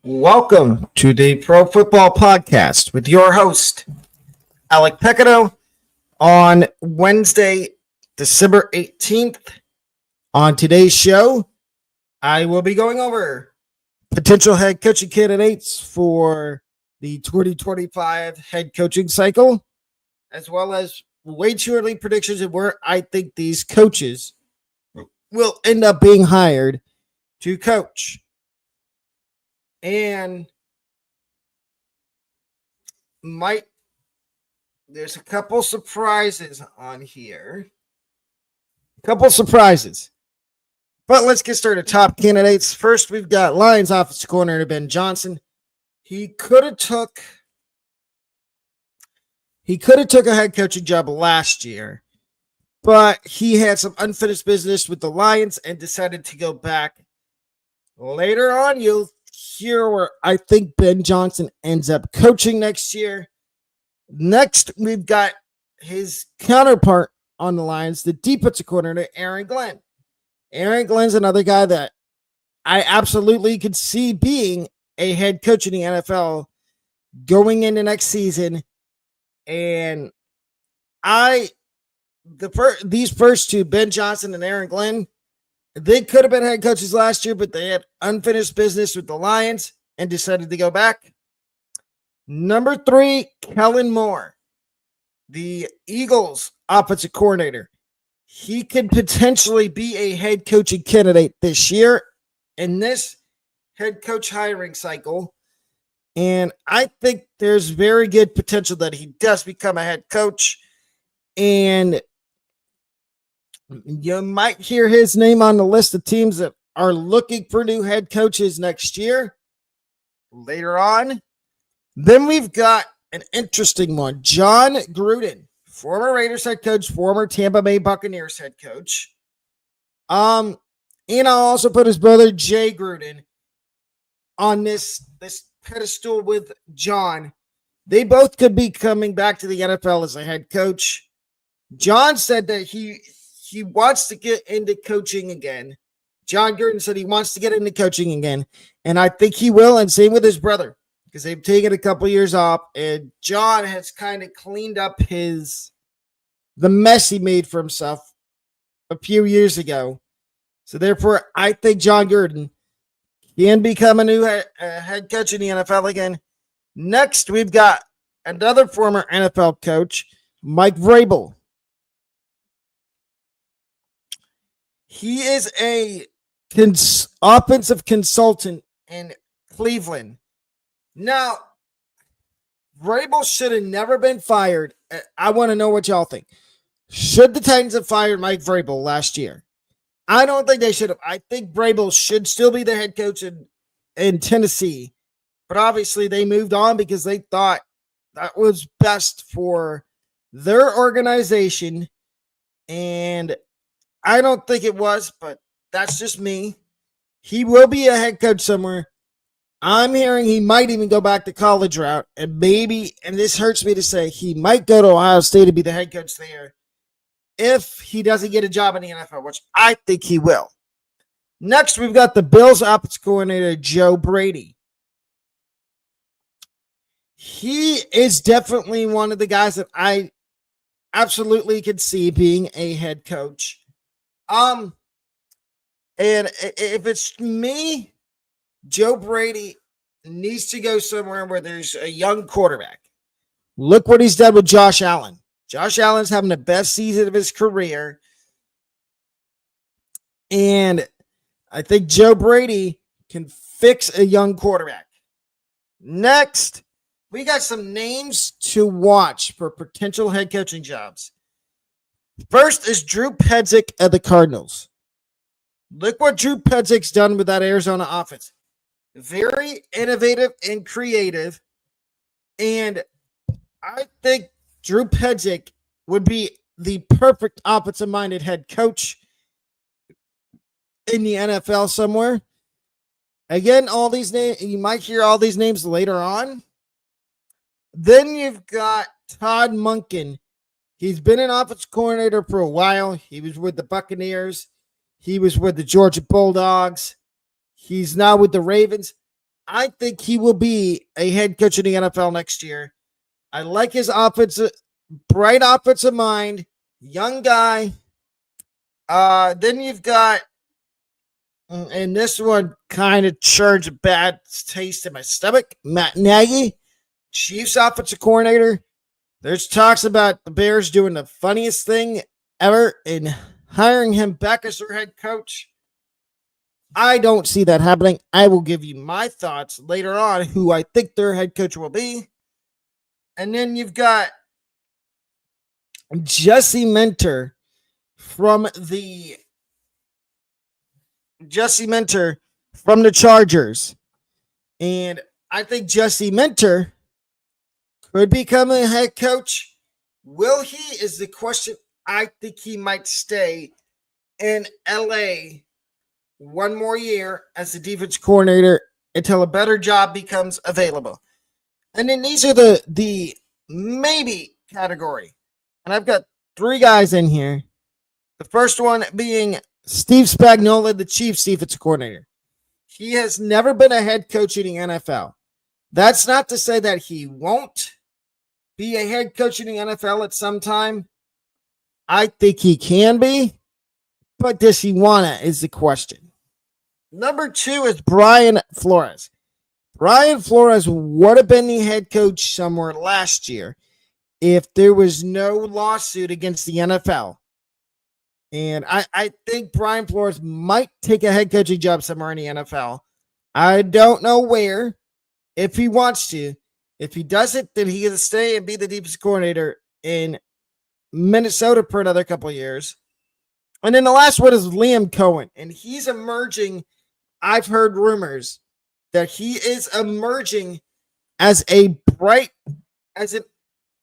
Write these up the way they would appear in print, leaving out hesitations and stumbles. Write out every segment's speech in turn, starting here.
Welcome to the Pro Football Podcast with your host, Alec Pecado, on Wednesday, December 18th. On today's show, I will be going over potential head coaching candidates for the 2025 head coaching cycle, as well as way too early predictions of where I think these coaches will end up being hired to coach. And there's a couple surprises on here. But let's get started. Top candidates. First, we've got Lions offensive coordinator Ben Johnson. He could have took a head coaching job last year, but he had some unfinished business with the Lions and decided to go back. Later on, you'll hear where I think Ben Johnson ends up coaching next year. Next, we've got his counterpart on the Lions, the defensive coordinator, Aaron Glenn. Aaron Glenn's another guy that I absolutely could see being a head coach in the NFL going into next season. And these first two, Ben Johnson and Aaron Glenn, they could have been head coaches last year, but they had unfinished business with the Lions and decided to go back. Number 3, Kellen Moore, the Eagles offensive coordinator. He could potentially be a head coaching candidate this year in this head coach hiring cycle. And I think there's very good potential that he does become a head coach. And you might hear his name on the list of teams that are looking for new head coaches next year later on. Then we've got an interesting one. Jon Gruden, former Raiders head coach, former Tampa Bay Buccaneers head coach. And I'll also put his brother Jay Gruden on this pedestal with John. They both could be coming back to the NFL as a head coach. John said that he wants to get into coaching again. Jon Gruden said he wants to get into coaching again, and I think he will, and same with his brother, because they've taken a couple years off, and John has kind of cleaned up the mess he made for himself a few years ago. So therefore, I think Jon Gruden can become a new head coach in the NFL again. Next, we've got another former NFL coach, Mike Vrabel. He is a offensive consultant in Cleveland. Now, Vrabel should have never been fired. I want to know what y'all think. Should the Titans have fired Mike Vrabel last year? I don't think they should have. I think Vrabel should still be the head coach in Tennessee. But obviously they moved on because they thought that was best for their organization. And I don't think it was, but that's just me. He will be a head coach somewhere. I'm hearing he might even go back the college route, and maybe, and this hurts me to say, he might go to Ohio State to be the head coach there if he doesn't get a job in the NFL, which I think he will. Next, we've got the Bills offensive coordinator, Joe Brady. He is definitely one of the guys that I absolutely could see being a head coach. And if it's me, Joe Brady needs to go somewhere where there's a young quarterback. Look what he's done with Josh Allen. Josh Allen's having the best season of his career. And I think Joe Brady can fix a young quarterback. Next, we got some names to watch for potential head coaching jobs. First is Drew Petzing of the Cardinals. Look what Drew Petzing's done with that Arizona offense. Very innovative and creative. And I think Drew Petzing would be the perfect offensive-minded head coach in the NFL somewhere. Again, all these names, you might hear all these names later on. Then you've got Todd Monken. He's been an offensive coordinator for a while. He was with the Buccaneers. He was with the Georgia Bulldogs. He's now with the Ravens. I think he will be a head coach in the NFL next year. I like his bright offensive mind, young guy. Then you've got, and this one kind of churns a bad taste in my stomach, Matt Nagy, Chiefs offensive coordinator. There's talks about the Bears doing the funniest thing ever in hiring him back as their head coach. I don't see that happening. I will give you my thoughts later on who I think their head coach will be. And then you've got Jesse Minter from the Chargers. And I think Jesse Minter could become a head coach. Will he is the question. I think he might stay in LA one more year as the defense coordinator until a better job becomes available. And then these are the maybe category. And I've got 3 guys in here. The first one being Steve Spagnuolo, the Chiefs defensive coordinator. He has never been a head coach in the NFL. That's not to say that he won't be a head coach in the NFL at some time. I think he can be, but does he want to is the question. Number 2 is Brian Flores. Brian Flores would have been the head coach somewhere last year if there was no lawsuit against the NFL. And I think Brian Flores might take a head coaching job somewhere in the NFL. I don't know where, if he wants to. If he doesn't, then he can stay and be the defensive coordinator in Minnesota for another couple of years. And then the last one is Liam Cohen. And he's emerging. I've heard rumors that he is emerging as an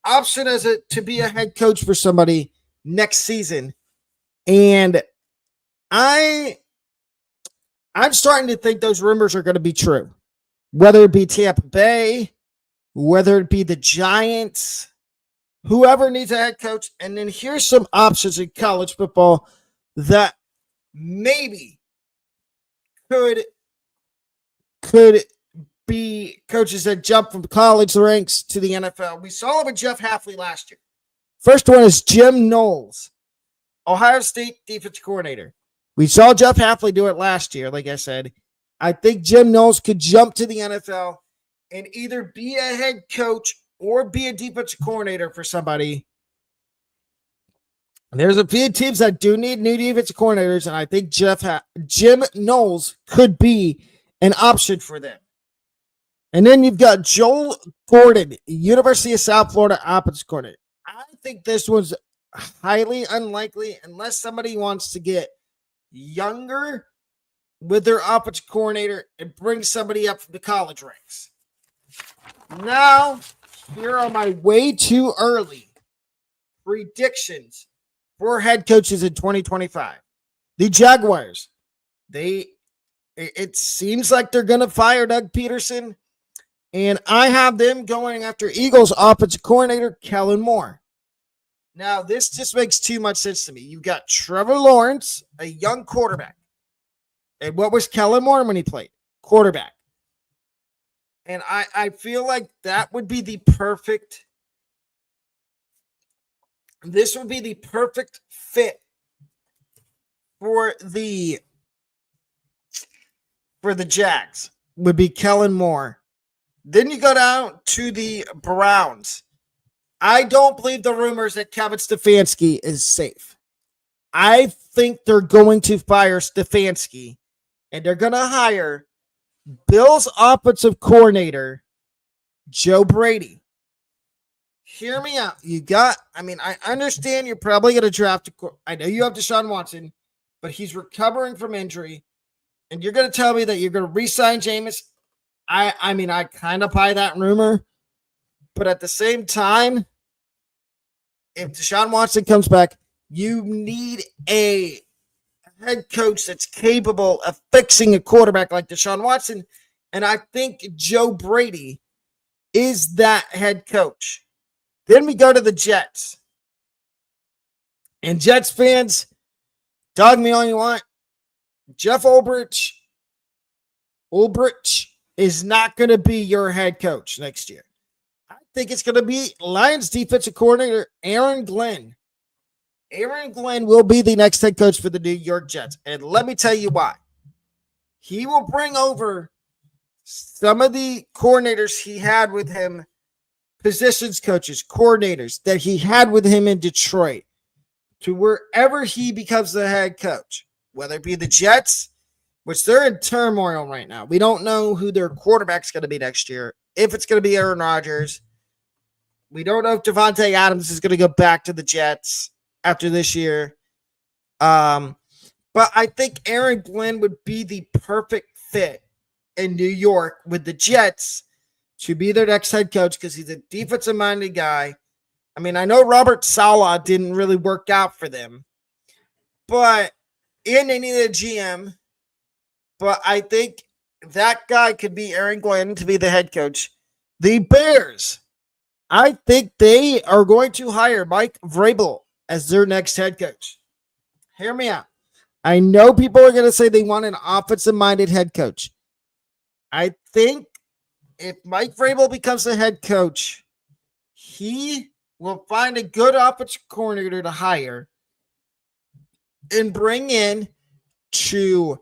option to be a head coach for somebody next season. And I'm starting to think those rumors are going to be true. Whether it be Tampa Bay, whether it be the Giants, whoever needs a head coach. And then here's some options in college football that maybe could be coaches that jump from college ranks to the NFL. We saw it with Jeff Hafley last year. First one is Jim Knowles, Ohio State defensive coordinator. We saw Jeff Hafley do it last year, like I said. I think Jim Knowles could jump to the NFL and either be a head coach or be a defensive coordinator for somebody. There's a few teams that do need new defensive coordinators, and I think Jim Knowles could be an option for them. And then you've got Joel Gordon, University of South Florida offensive coordinator. I think this one's highly unlikely unless somebody wants to get younger with their offensive coordinator and bring somebody up from the college ranks. Now, here are my way too early predictions for head coaches in 2025. The Jaguars, it seems like they're going to fire Doug Peterson, and I have them going after Eagles offensive coordinator Kellen Moore. Now, this just makes too much sense to me. You've got Trevor Lawrence, a young quarterback. And what was Kellen Moore when he played? Quarterback. And I feel like that would be the perfect. This would be the perfect fit for the Jags. Would be Kellen Moore. Then you go down to the Browns. I don't believe the rumors that Kevin Stefanski is safe. I think they're going to fire Stefanski, and they're going to hire Bills offensive coordinator Joe Brady. Hear me out. I understand you're probably going to draft. I know you have Deshaun Watson, but he's recovering from injury, and you're going to tell me that you're going to re-sign Jameis. I kind of buy that rumor, but at the same time, if Deshaun Watson comes back, you need a head coach that's capable of fixing a quarterback like Deshaun Watson. And I think Joe Brady is that head coach. Then we go to the Jets. And Jets fans, dog me all you want. Jeff Ulbrich is not going to be your head coach next year. I think it's going to be Lions defensive coordinator Aaron Glenn. Aaron Glenn will be the next head coach for the New York Jets. And let me tell you why. He will bring over some of the coordinators he had with him, positions coaches, coordinators that he had with him in Detroit, to wherever he becomes the head coach, whether it be the Jets, which they're in turmoil right now. We don't know who their quarterback's going to be next year, if it's going to be Aaron Rodgers. We don't know if Devontae Adams is going to go back to the Jets after this year. But I think Aaron Glenn would be the perfect fit in New York with the Jets to be their next head coach because he's a defensive-minded guy. I mean, I know Robert Saleh didn't really work out for them, but they needed a GM. But I think that guy could be Aaron Glenn to be the head coach. The Bears, I think they are going to hire Mike Vrabel as their next head coach. Hear me out. I know people are going to say they want an offensive-minded head coach. I think if Mike Vrabel becomes the head coach, he will find a good offensive coordinator to hire and bring in to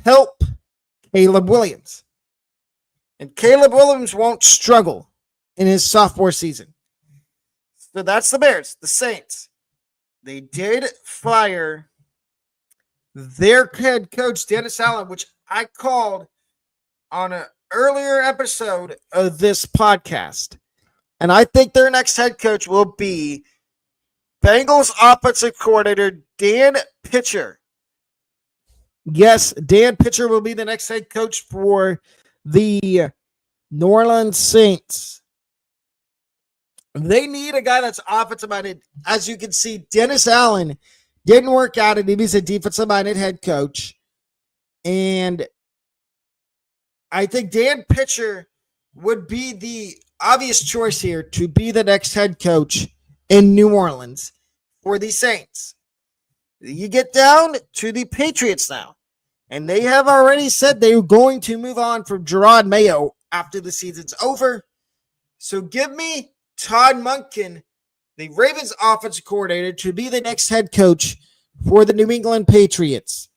help Caleb Williams. And Caleb Williams won't struggle in his sophomore season. So that's the Bears, the Saints. They did fire their head coach, Dennis Allen, which I called on an earlier episode of this podcast. And I think their next head coach will be Bengals offensive coordinator Dan Pitcher. Yes, Dan Pitcher will be the next head coach for the New Orleans Saints. They need a guy that's offensive-minded. As you can see, Dennis Allen didn't work out, and he's a defensive-minded head coach. And I think Dan Pitcher would be the obvious choice here to be the next head coach in New Orleans for the Saints. You get down to the Patriots now, and they have already said they are going to move on from Gerard Mayo after the season's over. So give me Todd Monken, the Ravens offensive coordinator, to be the next head coach for the New England Patriots.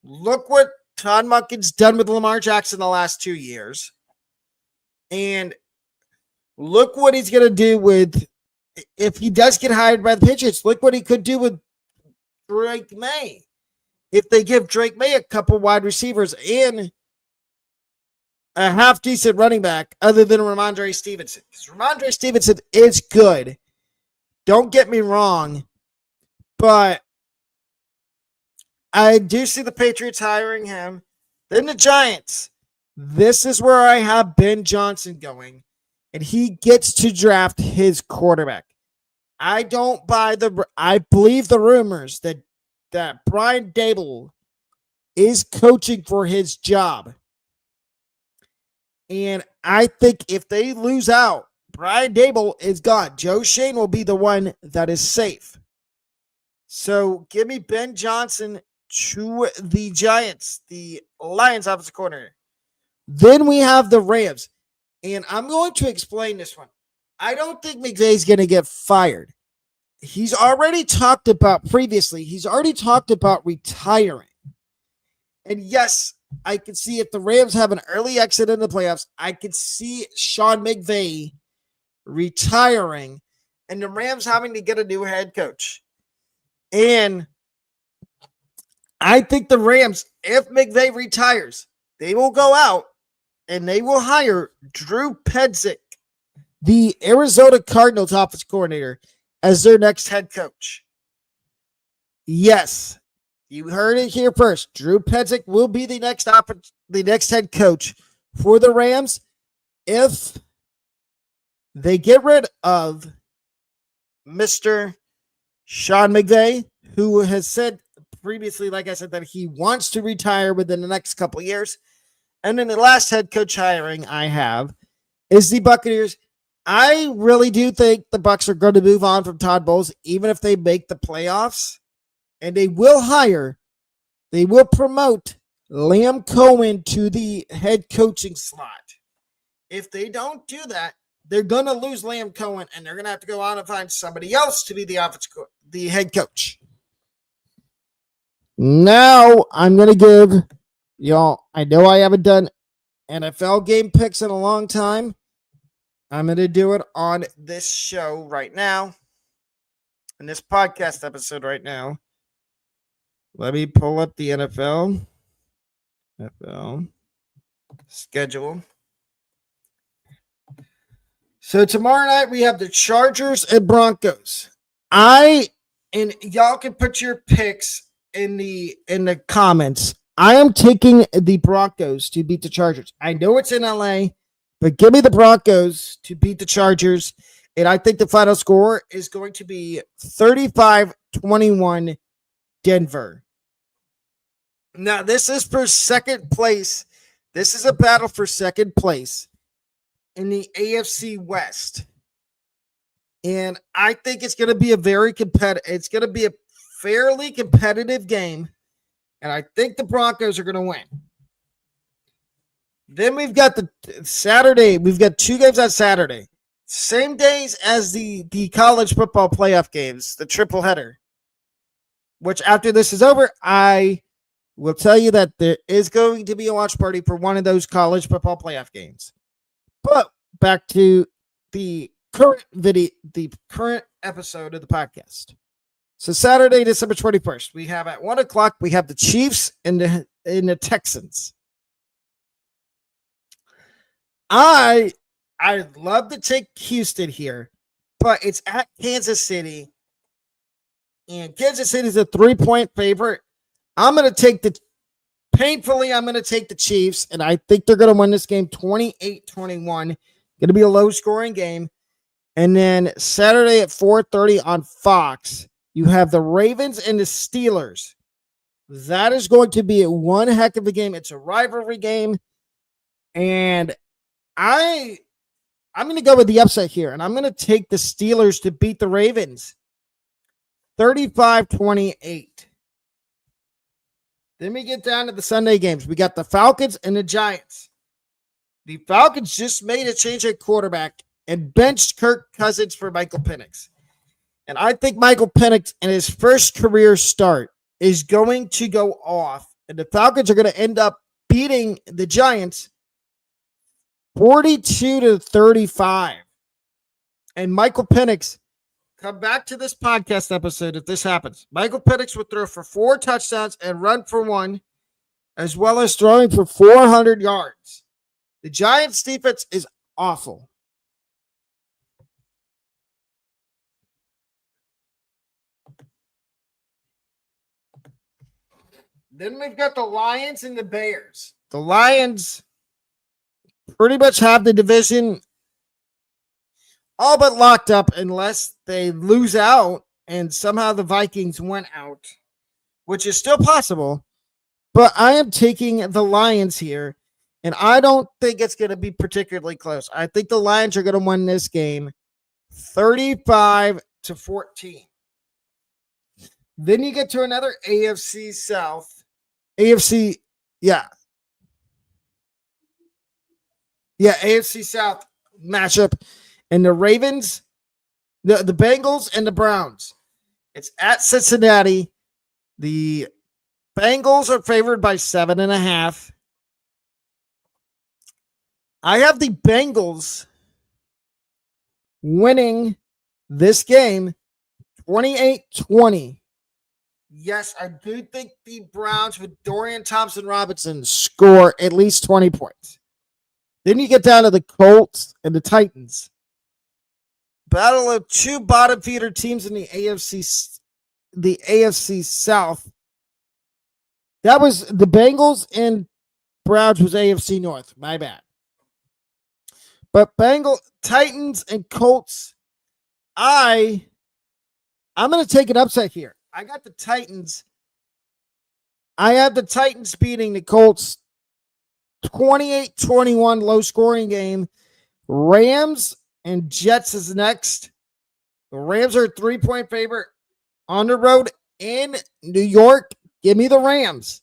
Look what Todd Monken's done with Lamar Jackson the last 2 years. And look what he's going to do with, if he does get hired by the Patriots, look what he could do with Drake May. If they give Drake May a couple wide receivers and a half-decent running back other than Ramondre Stevenson. Because Ramondre Stevenson is good. Don't get me wrong. But I do see the Patriots hiring him. Then the Giants. This is where I have Ben Johnson going. And he gets to draft his quarterback. I believe the rumors that Brian Daboll is coaching for his job. And I think if they lose out, Brian Daboll is gone. Joe Schoen will be the one that is safe. So give me Ben Johnson to the Giants, the Lions offensive coordinator. Then we have the Rams. And I'm going to explain this one. I don't think McVay's going to get fired. He's already talked about retiring. And yes, I can see if the Rams have an early exit in the playoffs, I could see Sean McVay retiring and the Rams having to get a new head coach. And I think the Rams, if McVay retires, they will go out and they will hire Drew Pedzic, the Arizona Cardinals offensive coordinator, as their next head coach. Yes, you heard it here first. Drew Pedzic will be the next head coach for the Rams if they get rid of Mr. Sean McVay, who has said previously, like I said, that he wants to retire within the next couple of years. And then the last head coach hiring I have is the Buccaneers. I really do think the Bucs are going to move on from Todd Bowles, even if they make the playoffs. And they will promote Liam Cohen to the head coaching slot. If they don't do that, they're going to lose Liam Cohen, and they're going to have to go out and find somebody else to be the head coach. Now I'm going to give y'all, I know I haven't done NFL game picks in a long time. I'm going to do it on this show right now, in this podcast episode right now. Let me pull up the NFL schedule. So tomorrow night we have the Chargers and Broncos. And y'all can put your picks in the comments. I am taking the Broncos to beat the Chargers. I know it's in LA, but give me the Broncos to beat the Chargers. And I think the final score is going to be 35-21 Denver. Now, this is for second place. This is a battle for second place in the AFC West. And I think it's going to be it's going to be a fairly competitive game. And I think the Broncos are going to win. Then we've got the Saturday. We've got two games on Saturday. Same days as the college football playoff games, the triple header. Which after this is over, I will tell you that there is going to be a watch party for one of those college football playoff games. But back to the current episode of the podcast. So Saturday, December 21st, we have at 1:00, we have the Chiefs and the Texans. I'd love to take Houston here, but it's at Kansas City. And Kansas City is a 3-point favorite. I'm going to take the Chiefs, and I think they're going to win this game 28-21. Going to be a low-scoring game. And then Saturday at 4:30 on Fox, you have the Ravens and the Steelers. That is going to be one heck of a game. It's a rivalry game. And I'm going to go with the upset here, and I'm going to take the Steelers to beat the Ravens 35-28. Then we get down to the Sunday games. We got the Falcons and the Giants. The Falcons just made a change at quarterback and benched Kirk Cousins for Michael Penix. And I think Michael Penix in his first career start is going to go off. And the Falcons are going to end up beating the Giants 42-35. And Michael Penix, come back to this podcast episode if this happens. Michael Penix would throw for 4 touchdowns and run for 1, as well as throwing for 400 yards. The Giants' defense is awful. Then we've got the Lions and the Bears. The Lions pretty much have the division all but locked up unless they lose out and somehow the Vikings went out, which is still possible. But I am taking the Lions here, and I don't think it's going to be particularly close. I think the Lions are going to win this game 35-14. Then you get to another AFC South. AFC South matchup. And the Ravens, the Bengals, and the Browns. It's at Cincinnati. The Bengals are favored by 7.5. I have the Bengals winning this game 28-20. Yes, I do think the Browns with Dorian Thompson-Robinson score at least 20 points. Then you get down to the Colts and the Titans. Battle of two bottom feeder teams in the AFC South. That was the Bengals and Browns was AFC North. My bad. But Titans and Colts, I'm going to take an upset here. I got the Titans. I have the Titans beating the Colts 28-21 low scoring game. Rams and Jets is next. The Rams are a 3-point favorite on the road in New York. Give me the Rams.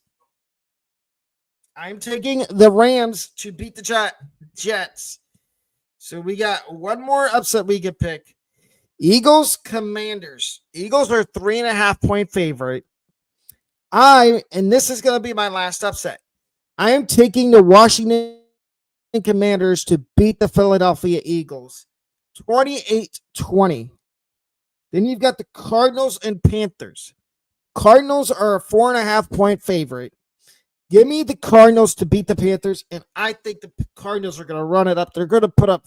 I'm taking the Rams to beat the Jets. So we got one more upset we could pick. Eagles, Commanders. Eagles are 3.5-point favorite. And this is going to be my last upset. I am taking the Washington Commanders to beat the Philadelphia Eagles 28-20. Then you've got the Cardinals and Panthers. Cardinals are a 4.5-point favorite. Give me the Cardinals to beat the Panthers, and I think the Cardinals are going to run it up. They're going to put up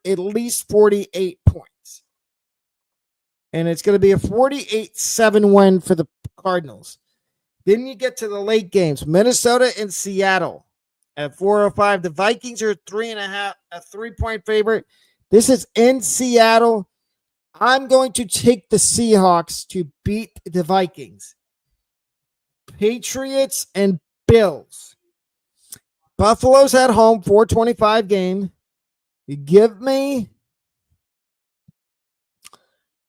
at least 48 points. And it's going to be a 48-7 win for the Cardinals. Then you get to the late games. Minnesota and Seattle at 4:05. The Vikings are 3.5 favorite. This is in Seattle. I'm going to take the Seahawks to beat the Vikings. Patriots and Bills. Buffalo's at home, 4:25 game. You give me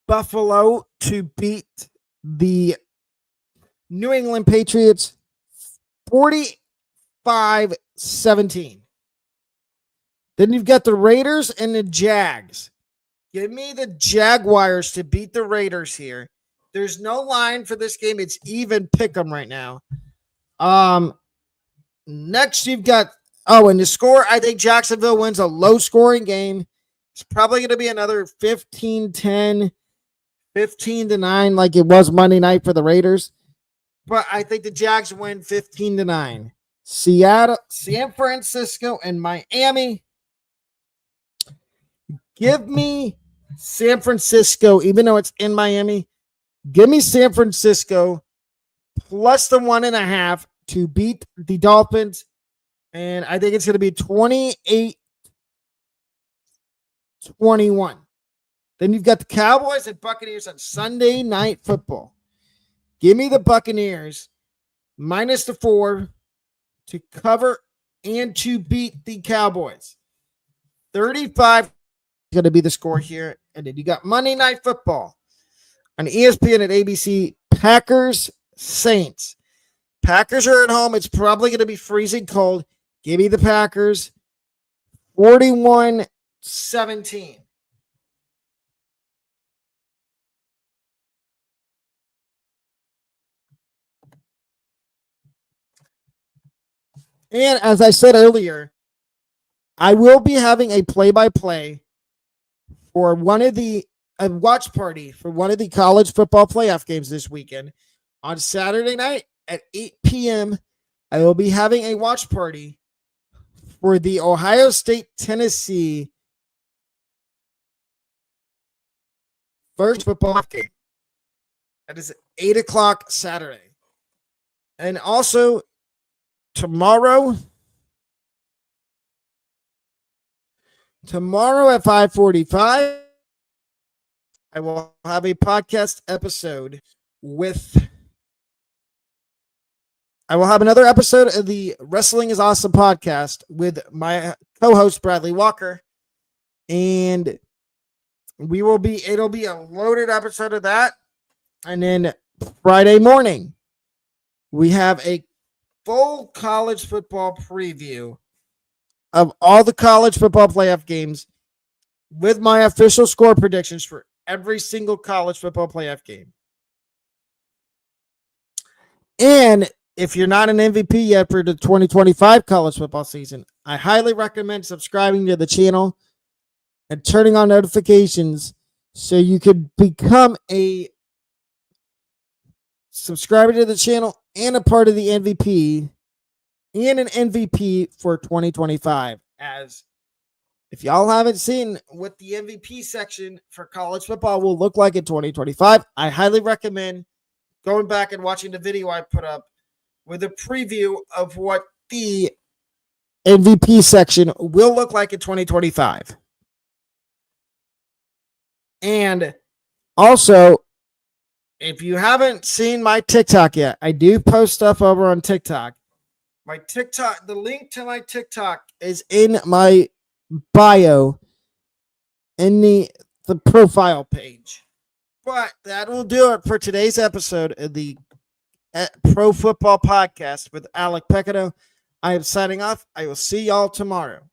Buffalo to beat the New England Patriots 45-17. Then you've got the Raiders and the Jags. Give me the Jaguars to beat the Raiders here. There's no line for this game. It's even pick 'em right now. Next you've got and the score, I think Jacksonville wins a low-scoring game. It's probably going to be another 15-10, 15-9 like it was Monday night for the Raiders. But I think the Jags win 15-9. Seattle, San Francisco, and Miami. Give me San Francisco, even though it's in Miami. Give me San Francisco plus the 1.5 to beat the Dolphins. And I think it's going to be 28-21. Then you've got the Cowboys and Buccaneers on Sunday Night Football. Give me the Buccaneers minus the 4 to cover and to beat the Cowboys. 35 is going to be the score here. And then you got Monday Night Football on ESPN and ABC. Packers, Saints. Packers are at home. It's probably going to be freezing cold. Give me the Packers 41-17. And as I said earlier, I will be having a play-by-play for a watch party for one of the college football playoff games this weekend. On Saturday night at 8 p.m., I will be having a watch party for the Ohio State-Tennessee first football game. That is 8 o'clock Saturday. And also, tomorrow at 5:45, I will have a podcast episode I will have another episode of the Wrestling is Awesome podcast with my co-host Bradley Walker. And it'll be a loaded episode of that. And then Friday morning, we have a full college football preview of all the college football playoff games with my official score predictions for every single college football playoff game. And if you're not an MVP yet for the 2025 college football season, I highly recommend subscribing to the channel and turning on notifications so you can become a subscriber to the channel and a part of the MVP and an MVP for 2025. As if y'all haven't seen what the MVP section for college football will look like in 2025, I highly recommend going back and watching the video I put up with a preview of what the MVP section will look like in 2025. And also, if you haven't seen my TikTok yet, I do post stuff over on TikTok. The link to my TikTok is in my bio in the profile page. But that will do it for today's episode of the Pro Football Podcast with Alec Pecado. I am signing off. I will see y'all tomorrow.